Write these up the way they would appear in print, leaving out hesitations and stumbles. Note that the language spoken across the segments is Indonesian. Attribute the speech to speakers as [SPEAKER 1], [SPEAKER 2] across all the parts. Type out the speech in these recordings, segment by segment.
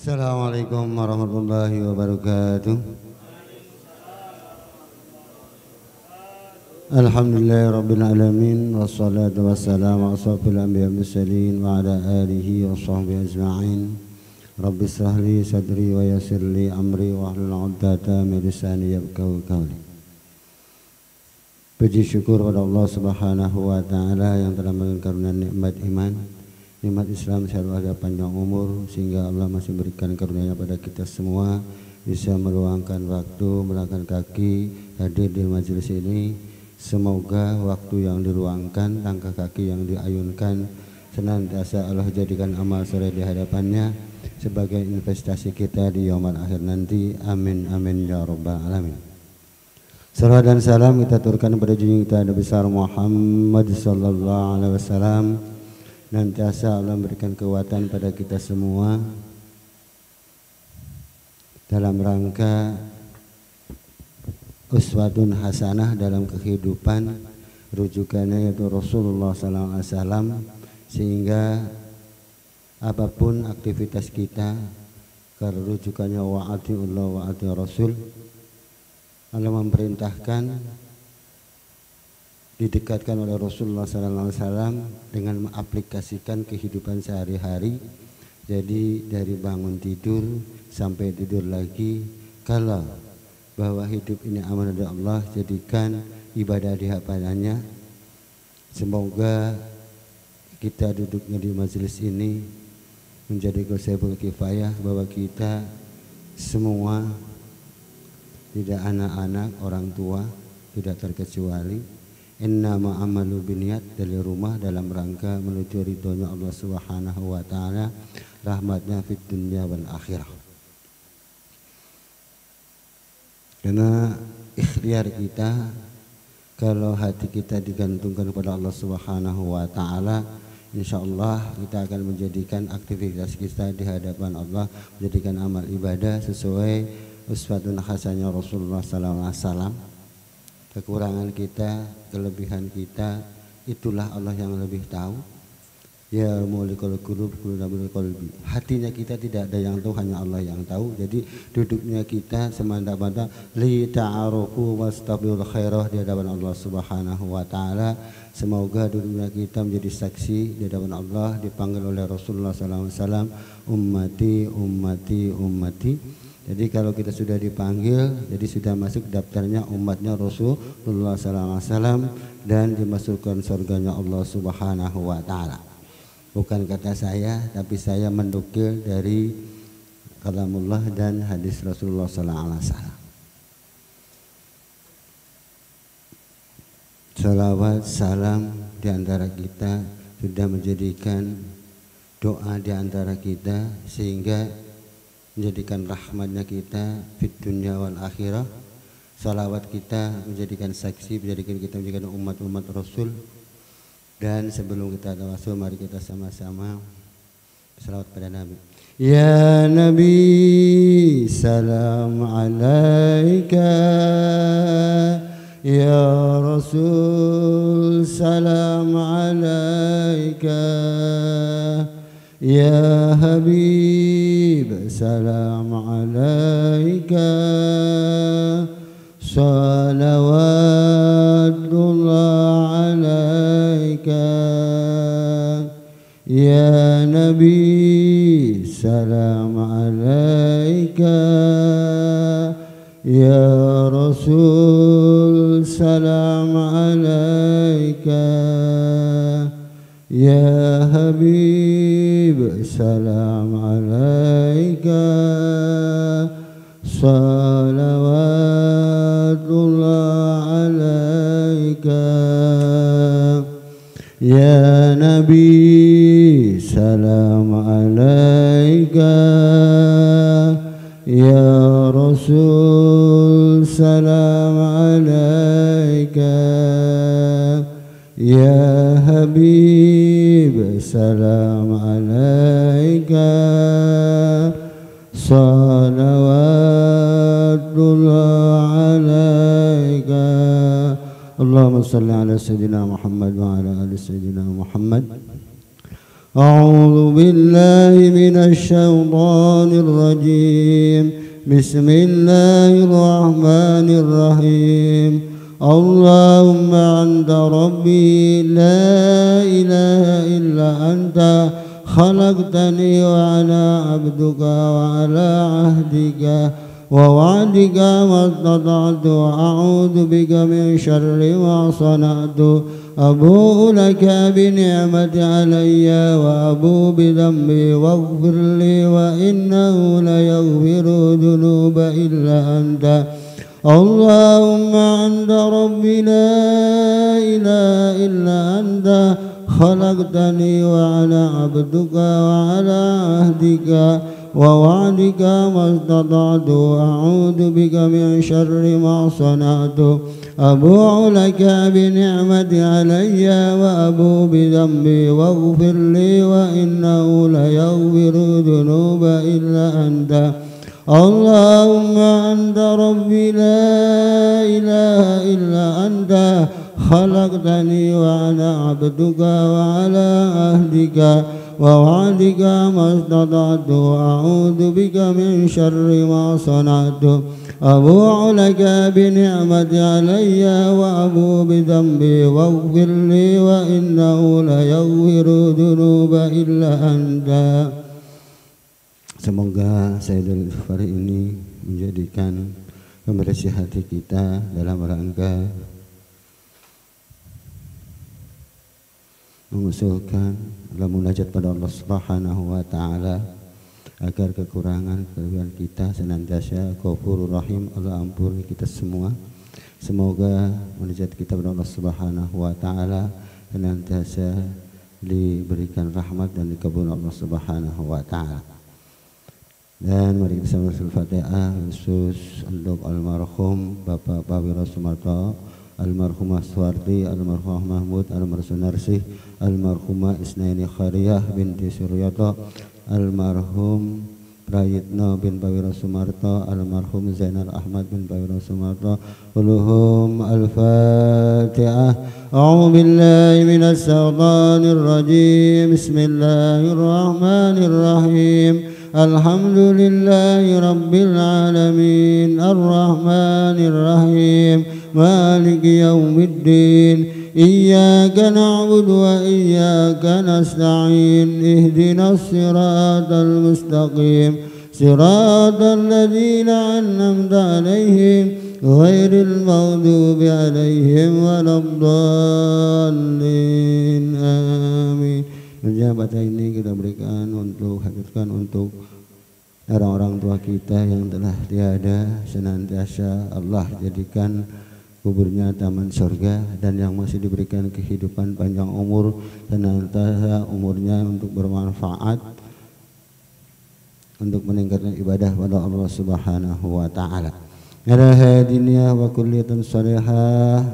[SPEAKER 1] Assalamualaikum warahmatullahi wabarakatuh. Alhamdulillahirabbil alamin wassalatu wassalamu ala asyrofil anbiya'i wal mursalin wa ala alihi wa sahbihi ajma'in. Rabbi shrah li sadri wa yassir li amri wa hlul 'uqdatam min lisani yafqahu qawli. Puji syukur pada Allah Subhanahu wa taala yang telah memberikan karunia nikmat iman, nikmat Islam serta panjang umur, sehingga Allah masih berikan karunia pada kita semua bisa meluangkan waktu, melangkahkan kaki hadir di majelis ini. Semoga waktu yang diluangkan, langkah kaki yang diayunkan senantiasa Allah jadikan amal soleh di hadapannya sebagai investasi kita di yaumul akhir nanti. Amin amin ya rabbal alamin. Salawat dan salam kita turunkan kepada junjungan kita Nabi besar Muhammad sallallahu alaihi wasallam. Nantiasa Allah memberikan kekuatan pada kita semua dalam rangka uswatun hasanah dalam kehidupan, rujukannya yaitu Rasulullah sallallahu alaihi wasallam, sehingga apapun aktivitas kita karena rujukannya wa'atiullah wa'ati Rasul. Allah memerintahkan didekatkan oleh Rasulullah sallallahu alaihi wasallam dengan mengaplikasikan kehidupan sehari-hari. Jadi dari bangun tidur sampai tidur lagi, kalau bahwa hidup ini amanah dari Allah, jadikan ibadah di hadapannya. Semoga kita duduknya di majelis ini menjadi gosebul kifayah bahwa kita semua, tidak anak-anak, orang tua, tidak terkecuali, innama amalu biniyat, dari rumah dalam rangka menuju ridhonya Allah Subhanahu wa taala, rahmatnya fid dunya wal akhirah. Karena ikhtiar kita, kalau hati kita digantungkan kepada Allah Subhanahu wa taala, insyaallah kita akan menjadikan aktivitas kita di hadapan Allah, menjadikan amal ibadah sesuai uswatun hasanah Rasulullah sallallahu alaihi wasallam. Kekurangan kita, kelebihan kita, itulah Allah yang lebih tahu. Ya mulikul qulub qulubul qalbi. Hatinya kita tidak ada yang tahu, hanya Allah yang tahu. Jadi duduknya kita semata-mata li ta'arufu wastabiul khairah di hadapan Allah Subhanahu wa taala. Semoga duduknya kita menjadi saksi di hadapan Allah, dipanggil oleh Rasulullah sallallahu alaihi wasallam, ummati ummati ummati. Jadi kalau kita sudah dipanggil, jadi sudah masuk daftarnya umatnya Rasulullah sallallahu alaihi wasallam dan dimasukkan surganya Allah Subhanahu wa taala. Bukan kata saya, tapi saya mendukil dari kalamullah dan hadis Rasulullah sallallahu alaihi wasallam. Salawat salam di antara kita sudah menjadikan doa di antara kita, sehingga menjadikan rahmatnya kita fid dunya wal akhirah. Salawat kita menjadikan saksi, menjadikan kita menjadikan umat-umat Rasul. Dan sebelum kita tawasul, mari kita sama-sama salawat pada Nabi. Ya Nabi salam alaika, ya Rasul salam alaika, ya Habib salam alaika, salawatullah alaika, ya Nabi salam alaika, ya Rasul salam alaika, ya Habib salam alaika, salawatullah alaika, ya Nabi salam alaika, ya Rasul salam alaika, ya Habib salam alaika, salawatullah alaika. Allahumma salli ala sayyidina Muhammad wa ala ali sayyidina Muhammad أعوذ بالله من الشيطان الرجيم بسم الله الرحمن الرحيم اللهم أنت ربي لا إله إلا أنت خلقتني وأنا عبدك وعلى عهدك ووعدك ما استطعت وأعوذ بك من شر ما صنعت أبوء لك بنعمة علي وأبوء بذنبي واغفر لي وإنه ليغفر الذنوب إلا أنت اللهم أنت ربي لا إله إلا أنت خلقتني وأنا عبدك وعلى عهدك ووعدك ما استطعت أعوذ بك من شر ما صنعت أبوء لك بنعمة علي وأبوء بذنبي واغفر لي وإنه ليغفر الذنوب إلا أنت اللهم أنت ربي لا إله إلا أنت خلقتني وأنا عبدك وعلى عهدك ووعدك ما استطعت أعوذ بك من شر ما صنعت أبوء لك بنعمة علي وأبوء بذنبي واغفر لي وإنه ليغفر الذنوب إلا أنت. Semoga Sayyidul Istighfar ini menjadikan pembersih hati kita dalam rangka mengusulkan dalam munajat pada Allah Subhanahu wa taala agar kekurangan kelebihan kita senantiasa Ghafurur Rahim, Allah ampuni kita semua. Semoga munajat kita pada Allah Subhanahu wa taala senantiasa diberikan rahmat dan dikabulkan Allah Subhanahu wa taala. Dan mari kita sama Al-Fatihah khusus untuk almarhum Bapak Pawiro Sumarto, almarhumah Suwarti, almarhumah Mahmud, almarhum Sunarsih, almarhumah Isnaini Khariyah binti Suryato, almarhum Prayitno bin Pawiro Sumarto, almarhum Zainal Ahmad bin Pawiro Sumarto. Quluhum al-Fatihah. A'udzu billahi minas syaitonir rajim. Bismillahirrahmanirrahim. Alhamdulillahi rabbil alamin. Ar-Rahmanir Rahim. Maliki yaumiddin. Iyyaka na'budu wa iyyaka nasta'in. Ihdinas siratal mustaqim. Siratal ladzina an'amta 'alaihim ghairil maghdubi 'alaihim waladdallin. Amin. Jabatan ini kita berikan untuk hadirkan untuk orang-orang tua kita yang telah tiada, senantiasa Allah jadikan kuburnya taman surga, dan yang masih diberikan kehidupan panjang umur, senantiasa umurnya untuk bermanfaat untuk meningkatkan ibadah pada Allah Subhanahu wa taala. Ala hadiniyah wa kulliyatan salihah.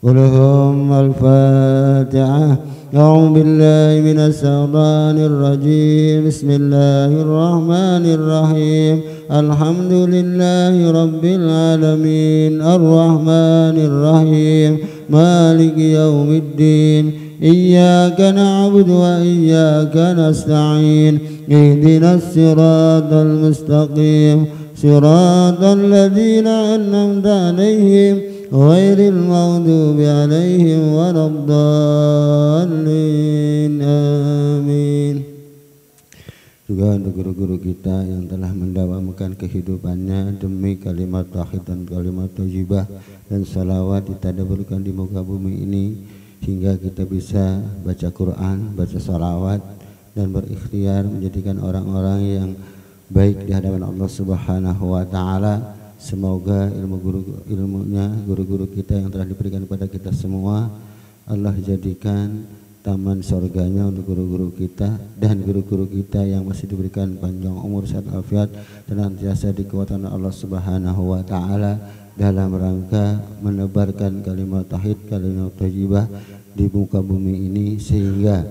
[SPEAKER 1] Quluhum al-Fatihah. A'udzu billahi minas syaitonir rajim. Bismillahirrahmanirrahim. Alhamdulillahi rabbil alamin. Ar-Rahmanir Rahim. Maliki yaumiddin. Iyyaka na'budu wa iyyaka nasta'in. Ihdinas siratal mustaqim. Siratal ladzina an'amta 'alaihim ghairil maghdubi 'alaihim waladdallin. Amin. Juga untuk guru-guru kita yang telah mendawamkan kehidupannya demi kalimat tauhid dan kalimat thayyibah dan salawat ditadaburkan di muka bumi ini, hingga kita bisa baca Quran, baca salawat, dan berikhtiar menjadikan orang-orang yang baik di hadapan Allah Subhanahu wa taala. Semoga ilmunya guru-guru kita yang telah diberikan kepada kita semua Allah jadikan taman surganya untuk guru-guru kita, dan guru-guru kita yang masih diberikan panjang umur, sehat afiat, dan senantiasa dikuatkan Allah Subhanahu wa taala dalam rangka menebarkan kalimat tauhid, kalimat thayyibah di muka bumi ini, sehingga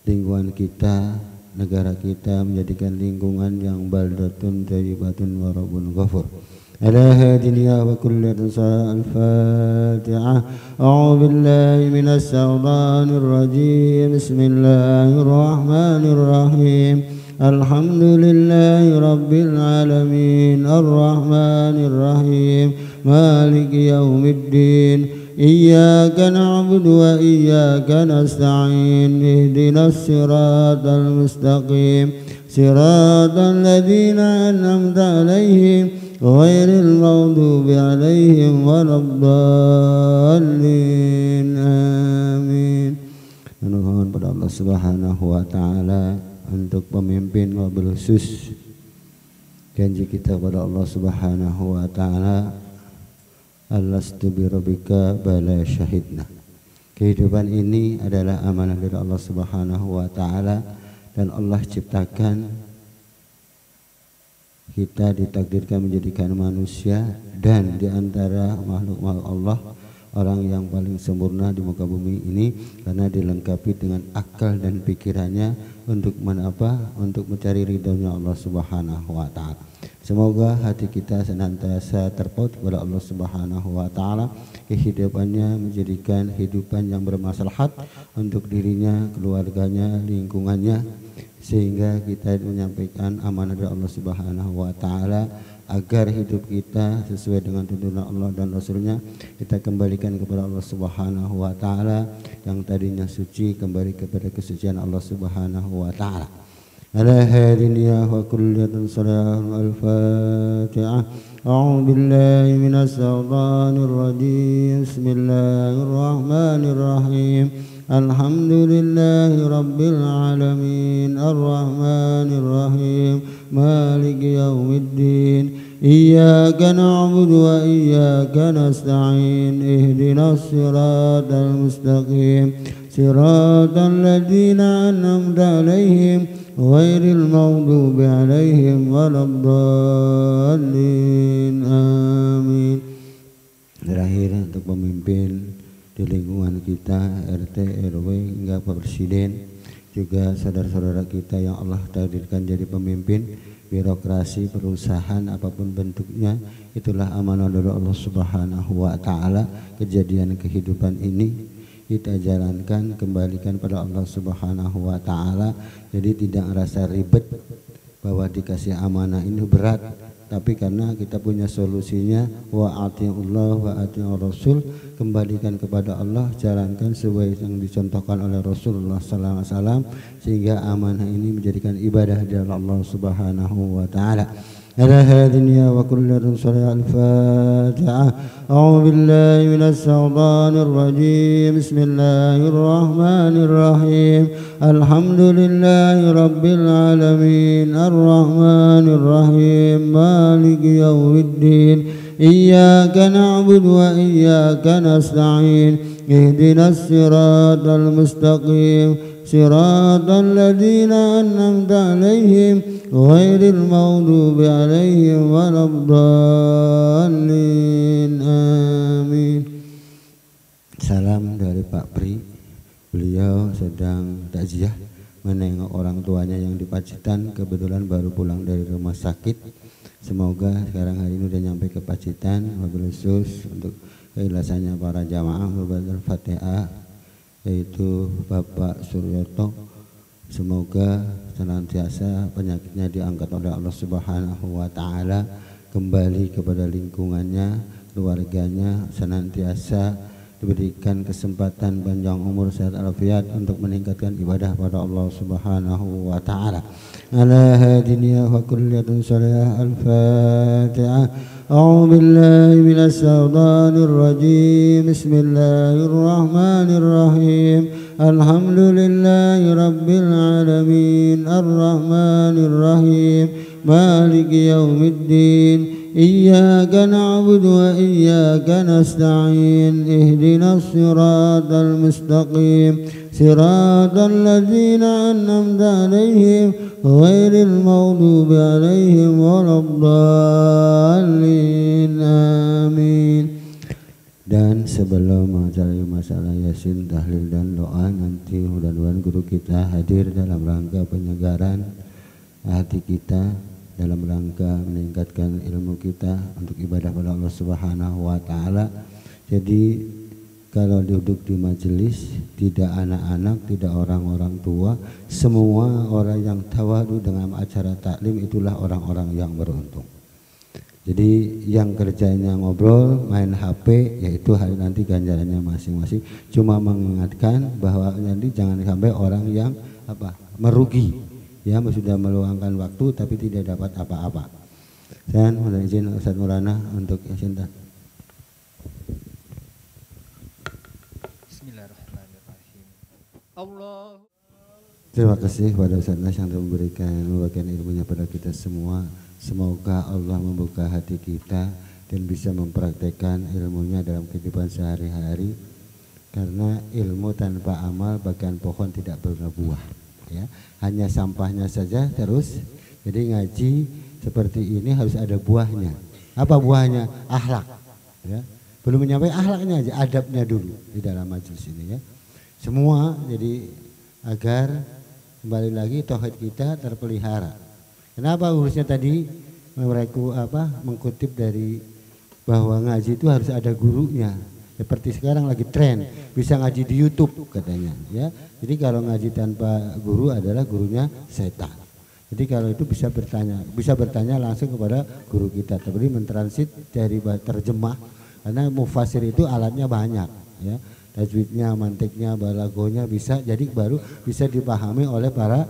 [SPEAKER 1] lingkungan kita negara kita, menjadikan lingkungan yang baldatun thayyibatun wa rabbun ghafur. على هادنا وكل رسال الفاتحة. أعوذ بالله من الشيطان الرجيم. بسم الله الرحمن الرحيم. الحمد لله رب العالمين الرحمن الرحيم مالك يوم الدين إياك نعبد وإياك نستعين اهدنا الصراط المستقيم صراط الذين أنعمت عليهم غير المغضوب عليهم ولا الضالين آمين. Mohon pada Allah Subhanahu wa taala untuk pemimpin wabil khusus, janji kita pada Allah Subhanahu wa taala, alastu bi rabbika bala syahidna. Kehidupan ini adalah amanah dari Allah Subhanahu wa taala, dan Allah ciptakan kita ditakdirkan menjadikan manusia, dan diantara makhluk-makhluk Allah orang yang paling sempurna di muka bumi ini karena dilengkapi dengan akal dan pikirannya untuk untuk mencari ridhonya Allah Subhanahu wa taala. Semoga hati kita senantiasa terpaut kepada Allah Subhanahu wa taala, kehidupannya menjadikan kehidupan yang bermaslahat untuk dirinya, keluarganya, lingkungannya, sehingga kita menyampaikan amanah dari Allah Subhanahu wa taala agar hidup kita sesuai dengan tuntunan Allah dan Rasulnya. Kita kembalikan kepada Allah Subhanahu wa taala, yang tadinya suci kembali kepada kesucian Allah Subhanahu wa taala. Ala hadiniya wa kulliyatun salam al-Fatihah. A'udzu billahi minas syaitanir rajim. Bismillahirrahmanirrahim. Alhamdulillahi rabbil alamin arrahmanir rahim maliki yaumiddin iyyaka na'budu wa iyyaka nasta'in ihdinas siratal mustaqim siratal ladzina an'amta 'alaihim ghairil maghdubi 'alaihim waladdallin amin. Terakhir untuk pemimpin di lingkungan kita, RT, RW hingga Pak Presiden, juga saudara-saudara kita yang Allah takdirkan jadi pemimpin birokrasi, perusahaan apapun bentuknya, itulah amanah dari Allah Subhanahu wa taala. Kejadian kehidupan ini kita jalankan, kembalikan pada Allah Subhanahu wa taala. Jadi tidak merasa ribet bahwa dikasih amanah ini berat, tapi karena kita punya solusinya, wa atiullah wa atiur rasul, kembalikan kepada Allah, jalankan sesuai yang dicontohkan oleh Rasulullah sallallahu alaihi wasallam, sehingga amanah ini menjadikan ibadah dari Allah Subhanahu wa taala. Ala hadiniya wa kulli rusuli al-Fatihah. A'udzu billahi minasy syaithanir rajim. Bismillahirrahmanirrahim. Alhamdulillahi rabbil alamin arrahmanir rahim maliki yaumiddin iyyaka na'budu wa iyyaka nasta'in ihdinas siratal mustaqim siratal ladzina an'amta 'alaihim ghairil maghdubi 'alaihim waladdallin amin. Salam dari Pak Pri. Beliau sedang takziah menengok orang tuanya yang di Pacitan, kebetulan baru pulang dari rumah sakit. Semoga sekarang hari ini udah nyampe ke Pacitan. Wabil khusus untuk keikhlasannya para jamaah berbadan Fatihah, yaitu Bapak Suryoto, semoga senantiasa penyakitnya diangkat oleh Allah Subhanahu wa taala, kembali kepada lingkungannya, keluarganya, senantiasa diberikan kesempatan panjang umur, sehat walafiat untuk meningkatkan ibadah pada Allah Subhanahu wa taala. Ala hadiniya wa kulliyatun salah al-Fatihah. A'udzu billahi minasy syaithanir rajim. Bismillahirrahmanirrahim. Alhamdulillahi rabbil alamin arrahmanir rahim maliki yaumiddin iyyaka na'budu wa iyyaka nasta'in ihdinas siratal mustaqim siratal ladzina an'amta 'alaihim ghairil maghdubi 'alaihim waladdallin amin. Dan sebelum menjalani masalah yasin, tahlil dan doa, nanti mudah-mudahan guru kita hadir dalam rangka penyegaran hati kita, dalam rangka meningkatkan ilmu kita untuk ibadah pada Allah Subhanahu wa taala. Jadi kalau duduk di majelis tidak anak-anak, tidak orang-orang tua, semua orang yang tawadu dengan acara taklim itulah orang-orang yang beruntung. Jadi yang kerjanya ngobrol, main HP, yaitu nanti ganjarannya masing-masing. Cuma mengingatkan bahwa nanti jangan sampai orang yang merugi, ya sudah meluangkan waktu tapi tidak dapat apa-apa. Dan mohon izin Ustaz Maulana untuk cinta.
[SPEAKER 2] Bismillahirrahmanirrahim. Allah.
[SPEAKER 1] Terima kasih kepada Ustaz Nas yang telah memberikan ilmunya pada kita semua. Semoga Allah membuka hati kita dan bisa mempraktekkan ilmunya dalam kehidupan sehari-hari. Karena ilmu tanpa amal bahkan pohon tidak berbuah, ya. Hanya sampahnya saja terus. Jadi ngaji seperti ini harus ada buahnya. Apa buahnya? Akhlak, ya. Belum menyampaikan akhlaknya aja, adabnya dulu di dalam majelis ini, ya. Semua jadi agar kembali lagi tauhid kita terpelihara. Kenapa urusnya tadi mereka mengutip dari bahwa ngaji itu harus ada gurunya. Seperti sekarang lagi tren bisa ngaji di YouTube katanya, ya. Jadi kalau ngaji tanpa guru adalah gurunya setan. Jadi kalau itu bisa bertanya langsung kepada guru kita. Tapi mentransit dari terjemah, karena mufasir itu alatnya banyak, ya. Tajwidnya, mantiknya, balagonya bisa, jadi baru bisa dipahami oleh para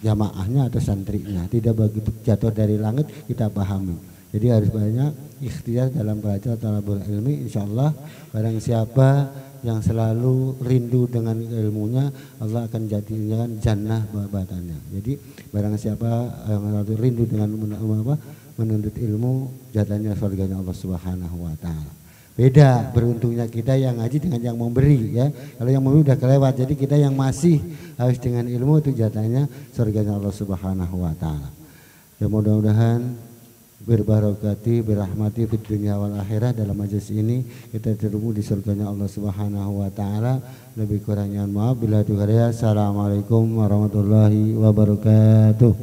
[SPEAKER 1] jamaahnya atau santrinya. Tidak begitu jatuh dari langit kita pahami. Jadi harus banyak ikhtiar dalam belajar talabul ilmi. Insyaallah barang siapa yang selalu rindu dengan ilmunya, Allah akan jadikan jannah batannya. Jadi barang siapa yang selalu rindu dengan menuntut ilmu, jatahnya surganya Allah Subhanahu wa taala. Beda beruntungnya kita yang ngaji dengan yang memberi, ya. Kalau yang memberi udah kelewat, jadi kita yang masih harus dengan ilmu itu jatahnya surganya Allah Subhanahu wa taala. Ya mudah-mudahan berbarokati berahmati fid dunya wal akhirah. Dalam majelis ini kita terhubung di surganya Allah Subhanahu wa taala. Lebih kurangnya maaf bila Assalamualaikum warahmatullahi wabarakatuh.